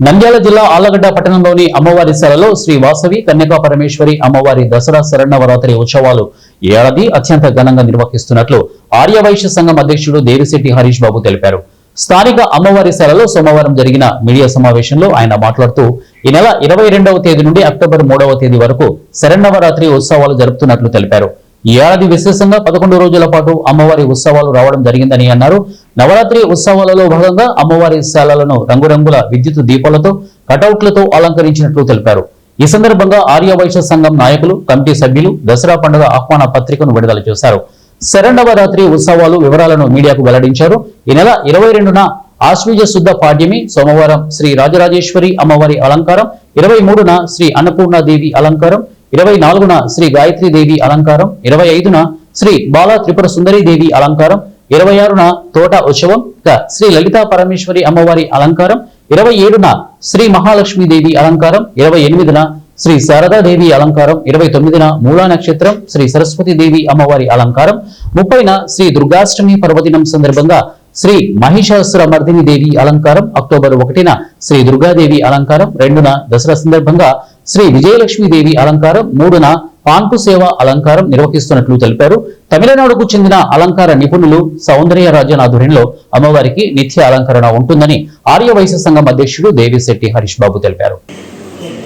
నంద్యాల జిల్లా ఆళ్లగడ్డ పట్టణంలోని అమ్మవారి శాలలో శ్రీ వాసవి కన్యకా పరమేశ్వరి అమ్మవారి దసరా శరన్నవరాత్రి ఉత్సవాలు ఏడాది అత్యంత ఘనంగా నిర్వహిస్తున్నట్లు ఆర్యవైశ్య సంఘం అధ్యక్షుడు దేవిశెట్టి హరీష్ బాబు తెలిపారు. స్థానిక అమ్మవారి శాలలో సోమవారం జరిగిన మీడియా సమావేశంలో ఆయన మాట్లాడుతూ ఈ నెల 22వ తేదీ నుండి అక్టోబర్ 3వ తేదీ వరకు శరన్నవరాత్రి ఉత్సవాలు జరుపుతున్నట్లు తెలిపారు. ఈ ఏడాది విశేషంగా 11 రోజుల పాటు అమ్మవారి ఉత్సవాలు రావడం జరిగిందని అన్నారు. నవరాత్రి ఉత్సవాలలో భాగంగా అమ్మవారి శాలలను రంగురంగుల విద్యుత్ దీపాలతో కటౌట్లతో అలంకరించినట్లు తెలిపారు. ఈ సందర్భంగా ఆర్యవైశ్య సంఘం నాయకులు, కమిటీ సభ్యులు దసరా పండుగ ఆహ్వాన పత్రికను విడుదల చేశారు. శరన్నవరాత్రి ఉత్సవాలు వివరాలను మీడియాకు వెల్లడించారు. ఈ నెల 22న ఆశ్వీజ శుద్ధ పాడ్యమి సోమవారం శ్రీ రాజరాజేశ్వరి అమ్మవారి అలంకారం, 23న శ్రీ అన్నపూర్ణాదేవి అలంకారం, 24న శ్రీ గాయత్రీదేవి అలంకారం, 25న శ్రీ బాలా త్రిపుర సుందరీదేవి అలంకారం, 26న తోట ఉత్సవం, శ్రీ లలితా పరమేశ్వరి అమ్మవారి అలంకారం, 27న శ్రీ మహాలక్ష్మీదేవి అలంకారం, 28న శ్రీ శారదాదేవి అలంకారం, 29న మూలా నక్షత్రం శ్రీ సరస్వతీదేవి అమ్మవారి అలంకారం, 30న శ్రీ దుర్గాష్టమి పర్వదినం సందర్భంగా శ్రీ మహిషాసుర మర్దిని దేవి అలంకారం, అక్టోబర్ 1న శ్రీ దుర్గాదేవి అలంకారం, 2న దసరా సందర్భంగా శ్రీ విజయలక్ష్మీదేవి అలంకారం, 3న పాన్పు సేవ అలంకారం నిర్వహిస్తున్నట్లు తెలిపారు. తమిళనాడుకు చెందిన అలంకార నిపుణులు సౌందర్య రాజన్ ఆధ్వర్యంలో అమ్మవారికి నిత్య అలంకరణ ఉంటుందని ఆర్యవైశ్య సంఘం అధ్యక్షుడు దేవిశెట్టి హరీష్ బాబు తెలిపారు.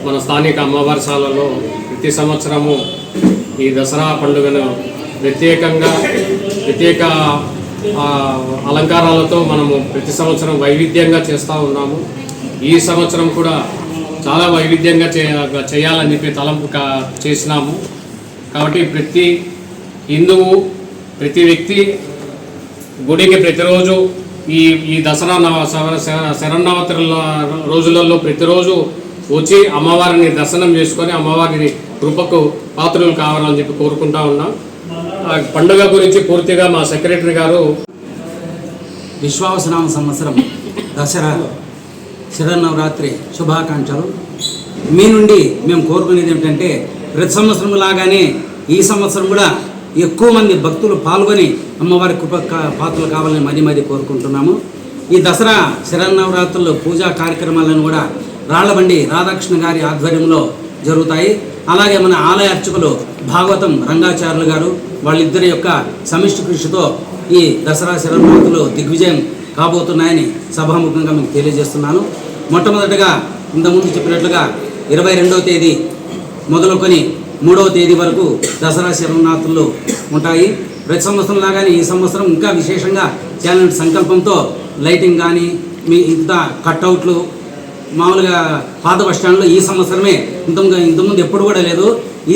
మన స్థానిక అమ్మవారి శాలలో ప్రతి సంవత్సరము ఈ దసరా పండుగను ప్రత్యేక అలంకారాలతో మనము ప్రతి సంవత్సరం వైవిధ్యంగా చేస్తూ ఉన్నాము. ఈ సంవత్సరం కూడా చాలా వైవిధ్యంగా చేయాలని చెప్పి తలంపు చేసినాము. కాబట్టి ప్రతి హిందువు, ప్రతి వ్యక్తి గుడికి ప్రతిరోజు ఈ దసరా శరన్నవరాత్రుల రోజులలో ప్రతిరోజు వచ్చి అమ్మవారిని దర్శనం చేసుకొని అమ్మవారిని కృపకు పాత్రలు కావాలని చెప్పి కోరుకుంటా ఉన్నాం. పండుగ గురించి పూర్తిగా మా సెక్రటరీ గారు విశ్వావసనామ సంవత్సరం దసరా శరన్నవరాత్రి శుభాకాంక్షలు. మీ నుండి మేము కోరుకునేది ఏమిటంటే ప్రతి సంవత్సరం లాగానే ఈ సంవత్సరం కూడా ఎక్కువ మంది భక్తులు పాల్గొని అమ్మవారి కృప పాత్రలు కావాలని మరీ కోరుకుంటున్నాము. ఈ దసరా శరన్నవరాత్రుల్లో పూజా కార్యక్రమాలను కూడా రాళ్లబండి రాధాకృష్ణ గారి ఆధ్వర్యంలో జరుగుతాయి. అలాగే మన ఆలయ అర్చకులు భాగవతం రంగాచార్యులు గారు వాళ్ళిద్దరి యొక్క సమిష్టి కృషితో ఈ దసరా శరన్నవరాత్రులు దిగ్విజయం కాబోతున్నాయని సభాముఖంగా మీకు తెలియజేస్తున్నాను. మొట్టమొదటిగా ఇంతకుముందు చెప్పినట్లుగా 22వ తేదీ మొదలుకొని 3వ తేదీ వరకు దసరా శరన్నవరాత్రులు ఉంటాయి. ప్రతి సంవత్సరం లాగానే ఈ సంవత్సరం ఇంకా విశేషంగా చేయాలనే సంకల్పంతో లైటింగ్ కానీ ఇంత కట్అవుట్లు మామూలుగా పాత బస్టాండ్లో ఈ సంవత్సరమే ఇంతకుముందు ఎప్పుడు కూడా లేదు. ఈ